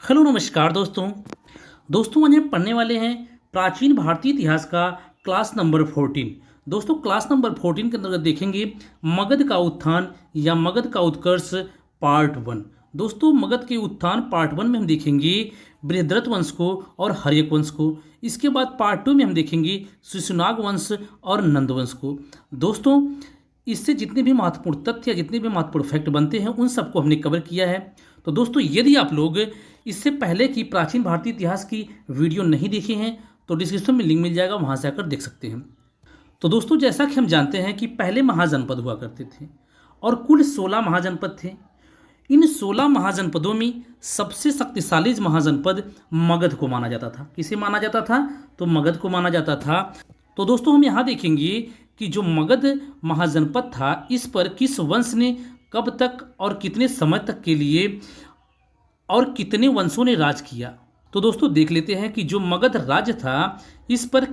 Hello नमस्कार दोस्तों आज हम पढ़ने वाले हैं प्राचीन भारतीय इतिहास का क्लास नंबर 14। दोस्तों क्लास नंबर 14 के अंतर्गत देखेंगे मगध का उत्थान या मगध का उत्कर्ष पार्ट 1। दोस्तों मगध के उत्थान पार्ट 1 में हम देखेंगे बृहद्रथ वंश को और हर्यक वंश को। इसके बाद पार्ट 2 में हम देखेंगे शिशुनाग वंश और नंद वंश को। दोस्तों इससे जितने भी महत्वपूर्ण तथ्य या जितने भी महत्वपूर्ण फैक्ट बनते हैं उन सबको हमने कवर किया है। तो दोस्तों यदि आप लोग इससे पहले की प्राचीन भारतीय इतिहास की वीडियो नहीं देखे हैं तो डिस्क्रिप्शन में लिंक मिल जाएगा, वहाँ से आकर देख सकते हैं। तो दोस्तों जैसा कि हम जानते हैं कि पहले महाजनपद हुआ करते थे और कुल 16 महाजनपद थे। इन 16 महाजनपदों में सबसे शक्तिशाली महाजनपद मगध को माना जाता था। किसे माना जाता था? तो मगध को माना जाता था। तो दोस्तों हम यहाँ देखेंगे कि जो मगध महाजनपद था इस पर किस वंश ने कब तक और कितने समय तक के लिए और कितने वंशों ने राज किया। तो दोस्तों देख लेते हैं कि जो मगध राज्य था इस पर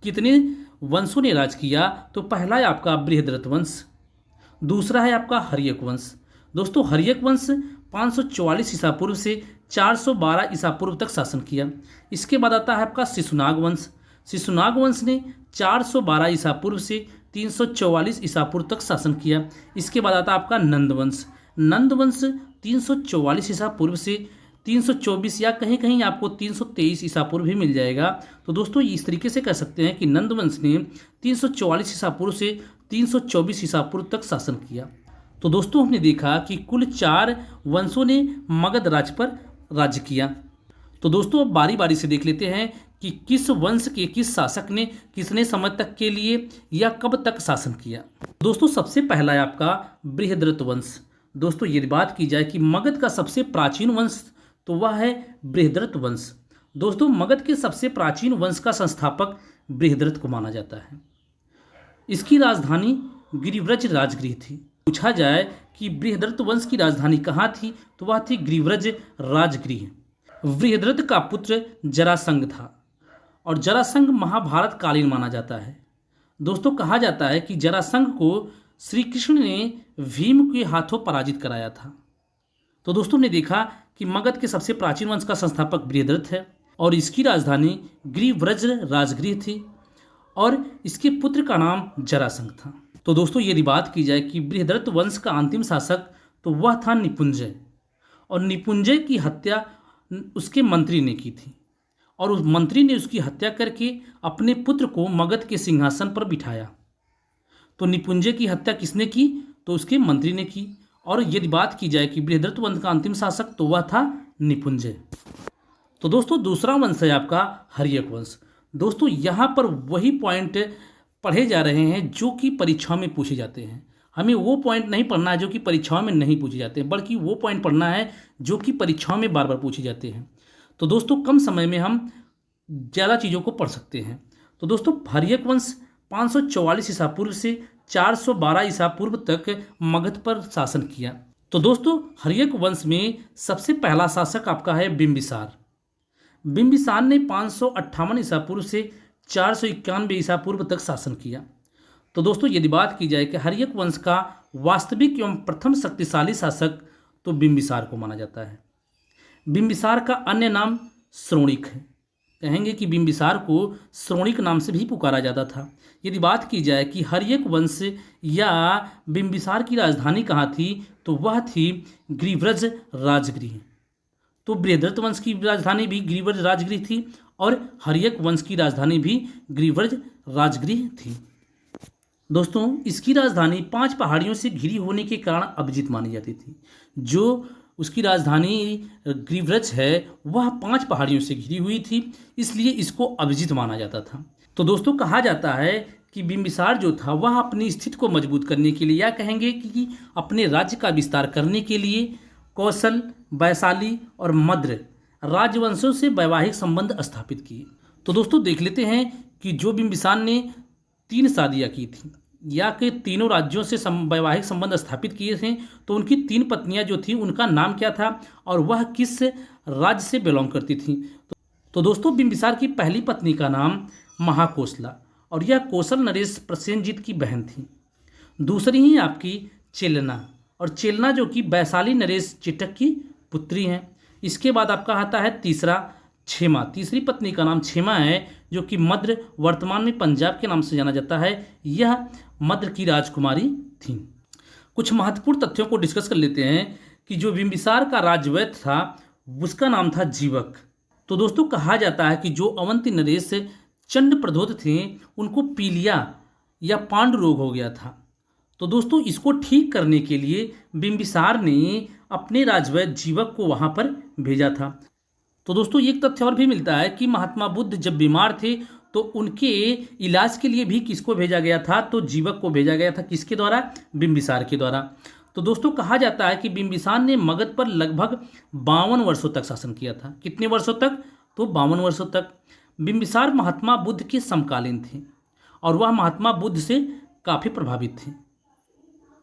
कितने वंशों ने राज किया। तो पहला है आपका बृहद्रथ वंश, दूसरा है आपका हर्यक वंश। दोस्तों हर्यक वंश 544 ईसा पूर्व से 412 ईसा पूर्व तक शासन किया। इसके बाद आता है आपका शिशुनाग वंश। शिशुनाग वंश ने 412 ईसा पूर्व से 344 ईसा पूर्व तक शासन किया। इसके बाद आता है आपका नंद वंश। नंद वंश 344 ईसा पूर्व से 324 या कहीं कहीं आपको 323 ईसा पूर्व भी मिल जाएगा। तो दोस्तों इस तरीके से कह सकते हैं कि नंद वंश ने 344 ईसा पूर्व से 324 ईसा पूर्व तक शासन किया। तो दोस्तों हमने देखा कि कुल 4 वंशों ने मगध राज्य पर राज्य किया। तो दोस्तों अब बारी बारी से देख लेते हैं कि किस वंश के किस शासक ने कितने समय तक के लिए या कब तक शासन किया। दोस्तों सबसे पहला है आपका बृहद्रथ वंश। दोस्तों यदि बात की जाए कि मगध का सबसे प्राचीन वंश तो वह है बृहद्रथ वंश। दोस्तों मगध के सबसे प्राचीन वंश का संस्थापक बृहद्रथ को माना जाता है। इसकी राजधानी गिरिव्रज राजगृह थी। पूछा जाए कि बृहद्रथ वंश की राजधानी कहाँ थी तो वह थी गिरिव्रज राजगृह। बृहद्रथ का पुत्र जरासंध था और जरासंध महाभारत कालीन माना जाता है। दोस्तों कहा जाता है कि जरासंध को श्री कृष्ण ने भीम के हाथों पराजित कराया था। तो दोस्तों ने देखा कि मगध के सबसे प्राचीन वंश का संस्थापक बृहद्रथ है और इसकी राजधानी गिरिव्रज राजगृह थी और इसके पुत्र का नाम जरासंध था। तो दोस्तों यदि बात की जाए कि बृहद्रथ वंश का अंतिम शासक तो वह था निपुंजय और निपुंजय की हत्या उसके मंत्री ने की थी और उस मंत्री ने उसकी हत्या करके अपने पुत्र को मगध के सिंहासन पर बिठाया। तो निपुंजय की हत्या किसने की? तो उसके मंत्री ने की। और यदि बात की जाए कि बृहद्रथ वंश का अंतिम शासक तो वह था निपुंजय। तो दोस्तों दूसरा वंश है आपका हर्यक वंश। दोस्तों यहाँ पर वही पॉइंट पढ़े जा रहे हैं जो कि परीक्षाओं में पूछे जाते हैं। हमें वो पॉइंट नहीं पढ़ना है जो कि परीक्षाओं में नहीं पूछे जाते हैं, बल्कि वो पॉइंट पढ़ना है जो कि परीक्षाओं में बार बार पूछे जाते हैं। तो दोस्तों कम समय में हम ज़्यादा चीज़ों को पढ़ सकते हैं। तो दोस्तों हर्यक वंश 544 ईसा पूर्व से 412 ईसा पूर्व तक मगध पर शासन किया। तो दोस्तों हर्यक वंश में सबसे पहला शासक आपका है बिंबिसार। बिंबिसार ने 558 ईसा पूर्व से 491 ईसा पूर्व तक शासन किया। तो दोस्तों यदि बात की जाए कि हर्यक वंश का वास्तविक एवं प्रथम शक्तिशाली शासक तो बिंबिसार को माना जाता है। बिंबिसार का अन्य नाम श्रोणिक है। कहेंगे कि बिंबिसार को श्रोणिक नाम से भी पुकारा जाता था। यदि बात की जाए कि हर्यक वंश या बिंबिसार की राजधानी कहाँ थी तो वह थी गिरिव्रज राजगृह। तो बृहद्रथ वंश की राजधानी भी गिरिव्रज राजगृह थी और हर्यक वंश की राजधानी भी गिरिव्रज राजगृह थी। दोस्तों इसकी राजधानी 5 पहाड़ियों से घिरी होने के कारण अभिजित मानी जाती थी। जो उसकी राजधानी गिरिव्रज है वह 5 पहाड़ियों से घिरी हुई थी, इसलिए इसको अभिजित माना जाता था। तो दोस्तों कहा जाता है कि बिंबिसार जो था वह अपनी स्थिति को मजबूत करने के लिए या कहेंगे कि अपने राज्य का विस्तार करने के लिए कौशल, वैशाली और मद्र राजवंशों से वैवाहिक संबंध स्थापित किए। तो दोस्तों देख लेते हैं कि जो बिंबिसार ने 3 शादियाँ की थी या के तीनों राज्यों से वैवाहिक संबंध स्थापित किए थे, तो उनकी 3 पत्नियां जो थी उनका नाम क्या था और वह किस राज्य से बिलोंग करती थी। तो दोस्तों बिंबिसार की पहली पत्नी का नाम महाकोसला और यह कौशल नरेश प्रसेनजीत की बहन थी। दूसरी ही आपकी चेलना और चेलना जो कि वैशाली नरेश चिटक की पुत्री हैं। इसके बाद आपका आता है तीसरा क्षेमा। तीसरी पत्नी का नाम क्षेमा है, जो कि मद्र वर्तमान में पंजाब के नाम से जाना जाता है। यह मद्र की राजकुमारी थी। कुछ महत्वपूर्ण तथ्यों को डिस्कस कर लेते हैं कि जो बिंबिसार का राज्यवैद्य था उसका नाम था जीवक। तो दोस्तों कहा जाता है कि जो अवंती नरेश चंड प्रद्योत थे उनको पीलिया या पांडु रोग हो गया था। तो दोस्तों इसको ठीक करने के लिए बिंबिसार ने अपने राजवैद्य जीवक को वहां पर भेजा था। तो दोस्तों एक तथ्य और भी मिलता है कि महात्मा बुद्ध जब बीमार थे तो उनके इलाज के लिए भी किसको भेजा गया था, तो जीवक को भेजा गया था। किसके द्वारा? बिंबिसार के द्वारा। तो दोस्तों कहा जाता है कि बिंबिसार ने मगध पर लगभग 52 वर्षों तक शासन किया था। कितने वर्षों तक? तो 52 वर्षों तक। बिंबिसार महात्मा बुद्ध के समकालीन थे और वह महात्मा बुद्ध से काफ़ी प्रभावित थे।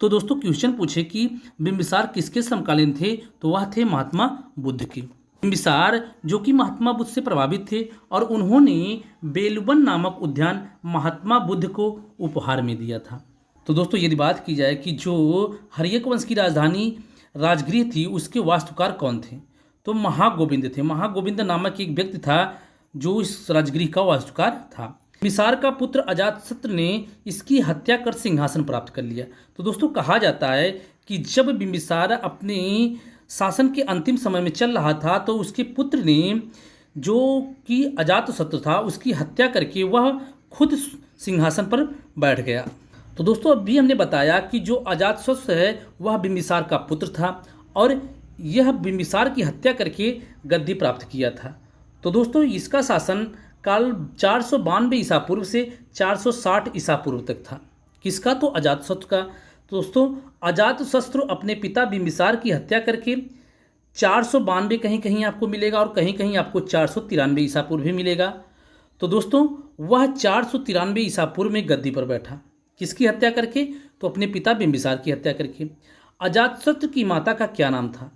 तो दोस्तों क्वेश्चन पूछे कि बिंबिसार किसके समकालीन थे, तो वह थे महात्मा बुद्ध के। बिंबिसार जो कि महात्मा बुद्ध से प्रभावित थे और उन्होंने बेलवन नामक उद्यान महात्मा बुद्ध को उपहार में दिया था। तो दोस्तों यदि बात की जाए कि जो हर्यक वंश की राजधानी राजगृह थी उसके वास्तुकार कौन थे, तो महागोविंद थे। महागोविंद नामक एक व्यक्ति था जो इस राजगृह का वास्तुकार था। बिंबिसार का पुत्र अजातशत्रु ने इसकी हत्या कर सिंहासन प्राप्त कर लिया। तो दोस्तों कहा जाता है कि जब बिंबिसार अपने शासन के अंतिम समय में चल रहा था तो उसके पुत्र ने जो कि अजातशत्रु था उसकी हत्या करके वह खुद सिंहासन पर बैठ गया। तो दोस्तों अभी हमने बताया कि जो अजातशत्रु है वह बिंबिसार का पुत्र था और यह बिंबिसार की हत्या करके गद्दी प्राप्त किया था। तो दोस्तों इसका शासन काल 492 ईसा पूर्व से 460 ईसा पूर्व तक था। किसका? तो अजातशत्रु का। तो दोस्तों अजातशत्रु अपने पिता बिंबिसार की हत्या करके 492 कहीं कहीं आपको मिलेगा और कहीं कहीं आपको 493 ईसा पूर्व भी मिलेगा। तो दोस्तों वह 493 ईसा पूर्व में गद्दी पर बैठा। किसकी हत्या करके? तो अपने पिता बिंबिसार की हत्या करके। अजातशत्रु की माता का क्या नाम था?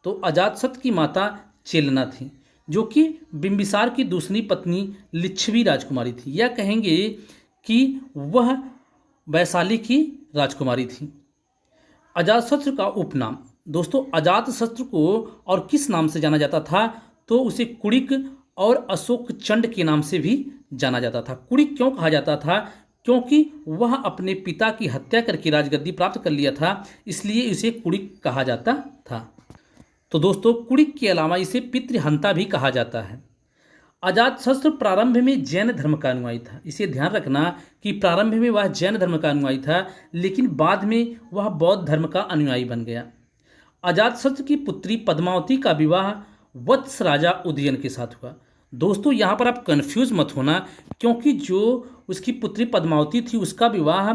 तो अजातशत्रु की माता चेलना थी, जो कि बिंबिसार की दूसरी पत्नी लिच्छवी राजकुमारी थी, या कहेंगे कि वह वैशाली की राजकुमारी थी। अजातशत्रु का उपनाम। दोस्तों अजातशत्रु को और किस नाम से जाना जाता था, तो उसे कुड़िक और अशोक चंड के नाम से भी जाना जाता था। कुड़िक क्यों कहा जाता था? क्योंकि वह अपने पिता की हत्या करके राजगद्दी प्राप्त कर लिया था, इसलिए इसे कुड़िक कहा जाता था। तो दोस्तों कुड़िक के अलावा इसे पितृहंता भी कहा जाता है। अजातशत्रु प्रारंभ में जैन धर्म का अनुयायी था। इसे ध्यान रखना कि प्रारंभ में वह जैन धर्म का अनुयायी था, लेकिन बाद में वह बौद्ध धर्म का अनुयायी बन गया। अजातशत्रु की पुत्री पद्मावती का विवाह वत्स राजा उदयन के साथ हुआ। दोस्तों यहाँ पर आप कंफ्यूज मत होना, क्योंकि जो उसकी पुत्री पद्मावती थी उसका विवाह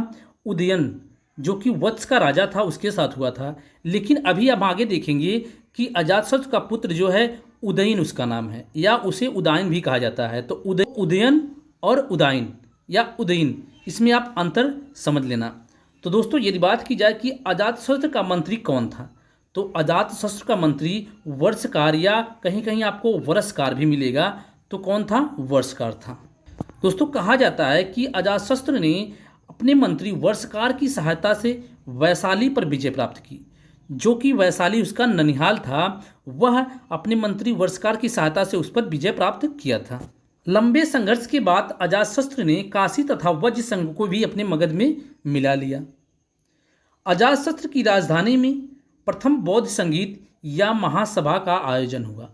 उदयन जो कि वत्स का राजा था उसके साथ हुआ था। लेकिन अभी हम आगे देखेंगे कि अजातशत्रु का पुत्र जो है उदयन उसका नाम है, या उसे उदायन भी कहा जाता है। तो उदयन और उदायन या उदयन, इसमें आप अंतर समझ लेना। तो दोस्तों यदि बात की जाए कि अजातशत्रु का मंत्री कौन था, तो अजातशत्रु का मंत्री वर्षकार, या कहीं कहीं आपको वर्षकार भी मिलेगा। तो कौन था? वर्षकार था। दोस्तों कहा जाता है कि अजातशत्रु ने अपने मंत्री वर्षकार की सहायता से वैशाली पर विजय प्राप्त की। जो कि वैशाली उसका ननिहाल था, वह अपने मंत्री वर्षकार की सहायता से उस पर विजय प्राप्त किया था। लंबे संघर्ष के बाद अजातशत्रु ने काशी तथा वज्र संघ को भी अपने मगध में मिला लिया। अजातशत्रु की राजधानी में प्रथम बौद्ध संगीत या महासभा का आयोजन हुआ।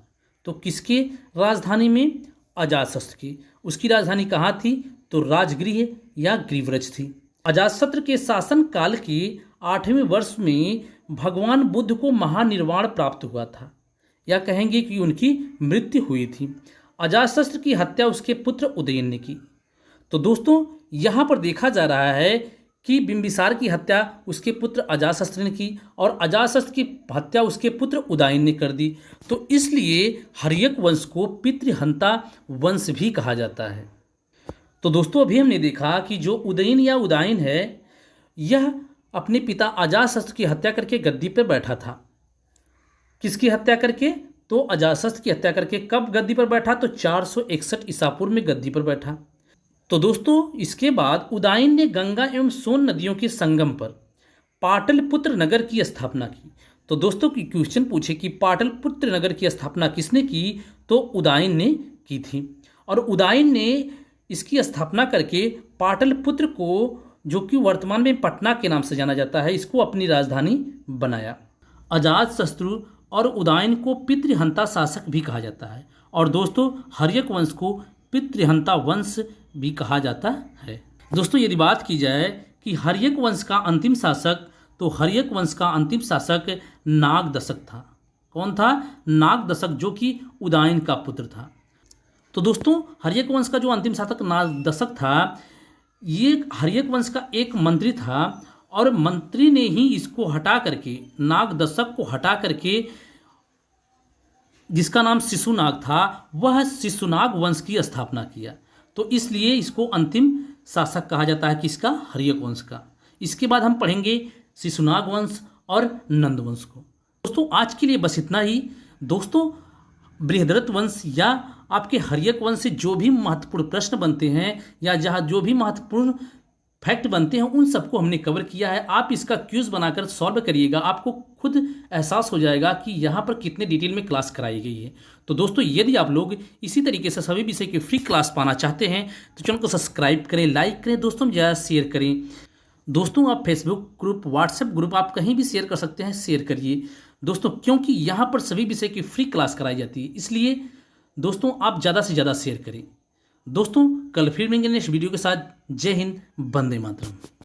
तो किसके राजधानी में? अजातशत्रु की। उसकी राजधानी कहाँ थी? तो राजगृह या गृहव्रज थी। अजातशत्रु के शासन काल के 8वें वर्ष में भगवान बुद्ध को महानिर्वाण प्राप्त हुआ था, या कहेंगे कि उनकी मृत्यु हुई थी। अजातशत्रु की हत्या उसके पुत्र उदयन ने की। तो दोस्तों यहाँ पर देखा जा रहा है कि बिंबिसार की हत्या उसके पुत्र अजातशत्रु ने की और अजातशत्रु की हत्या उसके पुत्र उदयन ने कर दी। तो इसलिए हर्यक वंश को पितृहंता वंश भी कहा जाता है। तो दोस्तों अभी हमने देखा कि जो उदयन या उदयन है, यह अपने पिता अजातशत्रु की हत्या करके गद्दी पर बैठा था। किसकी हत्या करके? तो अजातशत्रु की हत्या करके। कब गद्दी पर बैठा? तो 461 ईसा पूर्व में गद्दी पर बैठा। तो दोस्तों इसके बाद उदयन ने गंगा एवं सोन नदियों के संगम पर पाटलिपुत्र नगर की स्थापना की। तो दोस्तों की क्वेश्चन पूछे कि पाटलिपुत्र नगर की स्थापना किसने की, तो उदयन ने की थी। और उदयन ने इसकी स्थापना करके पाटलिपुत्र को, जो कि वर्तमान में पटना के नाम से जाना जाता है, इसको अपनी राजधानी बनाया। अजातशत्रु और उदयन को पितृहंता शासक भी कहा जाता है। और दोस्तों हर्यक वंश को पितृहंता वंश भी कहा जाता है। दोस्तों यदि बात की जाए कि हर्यक वंश का अंतिम शासक, तो हर्यक वंश का अंतिम शासक नागदशक था। कौन था? नागदशक, जो कि उदयन का पुत्र था। तो दोस्तों हर्यक वंश का जो अंतिम शासक नागदशक था, ये हर्यक वंश का एक मंत्री था और मंत्री ने ही इसको हटा करके, नागदशक को हटा करके, जिसका नाम शिशुनाग था, वह शिशुनाग वंश की स्थापना किया। तो इसलिए इसको अंतिम शासक कहा जाता है किसका? हर्यक वंश का। इसके बाद हम पढ़ेंगे शिशुनाग वंश और नंद वंश को। दोस्तों आज के लिए बस इतना ही। दोस्तों बृहद्रथ वंश या आपके हर्यक वंश से जो भी महत्वपूर्ण प्रश्न बनते हैं या जहाँ जो भी महत्वपूर्ण फैक्ट बनते हैं, उन सबको हमने कवर किया है। आप इसका क्यूज बनाकर सॉल्व करिएगा, आपको खुद एहसास हो जाएगा कि यहाँ पर कितने डिटेल में क्लास कराई गई है। तो दोस्तों यदि आप लोग इसी तरीके से सभी विषय की फ्री क्लास पाना चाहते हैं तो चैनल को सब्सक्राइब करें, लाइक करें, दोस्तों में ज़्यादा शेयर करें। दोस्तों आप फेसबुक ग्रुप, व्हाट्सएप ग्रुप, आप कहीं भी शेयर कर सकते हैं, शेयर करिए दोस्तों, क्योंकि यहाँ पर सभी विषय की फ्री क्लास कराई जाती है। इसलिए दोस्तों आप ज़्यादा से ज़्यादा शेयर करें। दोस्तों कल फिर मिलेंगे नेक्स्ट वीडियो के साथ। जय हिंद, वंदे मातरम।